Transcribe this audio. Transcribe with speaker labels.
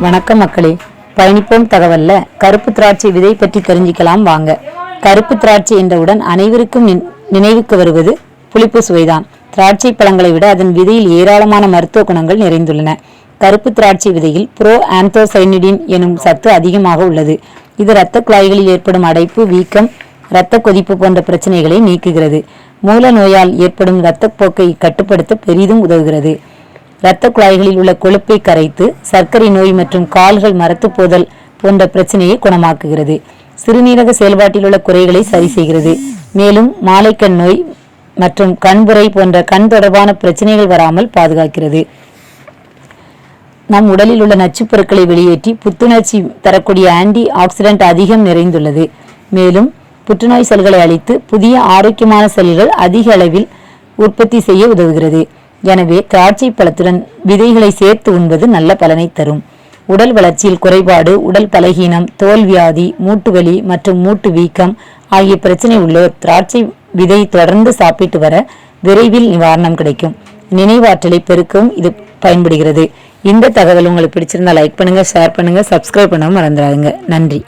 Speaker 1: வணக்கம் மக்களே, பயணிப்போம் தகவல்ல கருப்பு திராட்சை விதை பற்றி தெரிஞ்சுக்கலாம் வாங்க. கருப்பு திராட்சை என்றவுடன் அனைவருக்கும் நினைவுக்கு வருவது புளிப்பு சுவைதான். திராட்சை பழங்களை விட அதன் விதையில் ஏராளமான மருத்துவ குணங்கள் நிறைந்துள்ளன. கருப்பு திராட்சை விதையில் புரோ ஆந்தோசைனிடின் எனும் சத்து அதிகமாக உள்ளது. இது இரத்த குழாய்களில் ஏற்படும் அடைப்பு, வீக்கம், இரத்த கொதிப்பு போன்ற பிரச்சனைகளை நீக்குகிறது. மூல நோயால் ஏற்படும் இரத்தப்போக்கை கட்டுப்படுத்த பெரிதும் உதவுகிறது. இரத்த குழாய்களில் உள்ள கொழுப்பை கரைத்து சர்க்கரை நோய் மற்றும் கால்கள் மரத்து போதல் போன்ற பிரச்சனையை குணமாக்குகிறது. சிறுநீரக செயல்பாட்டில் உள்ள குறைகளை சரி செய்கிறது. மேலும் மாலைக்கண் நோய் மற்றும் கண்புரை போன்ற கண் தொடர்பான பிரச்சனைகள் வராமல் பாதுகாக்கிறது. நம் உடலில் உள்ள நச்சுப் பொருட்களை வெளியேற்றி புத்துணர்ச்சி தரக்கூடிய ஆன்டி ஆக்சிடென்ட் அதிகம் நிறைந்துள்ளது. மேலும் புற்றுநோய் செல்களை அழித்து புதிய ஆரோக்கியமான செல்கள் அதிக அளவில் உற்பத்தி செய்ய உதவுகிறது. எனவே திராட்சை பழத்துடன் விதைகளை சேர்த்து உண்பது நல்ல பலனை தரும். உடல் வளர்ச்சியில் குறைபாடு, உடல் பலகீனம், தோல்வியாதி, மூட்டுவலி மற்றும் மூட்டு வீக்கம் ஆகிய பிரச்சனை உள்ளோர் திராட்சை விதை தொடர்ந்து சாப்பிட்டு வர விரைவில் நிவாரணம் கிடைக்கும். நினைவாற்றலை பெருக்கவும் இது பயன்படுகிறது. இந்த தகவல் உங்களுக்கு பிடிச்சிருந்தா லைக் பண்ணுங்க, ஷேர் பண்ணுங்க, சப்ஸ்கிரைப் பண்ணவும் மறந்துடாதுங்க. நன்றி.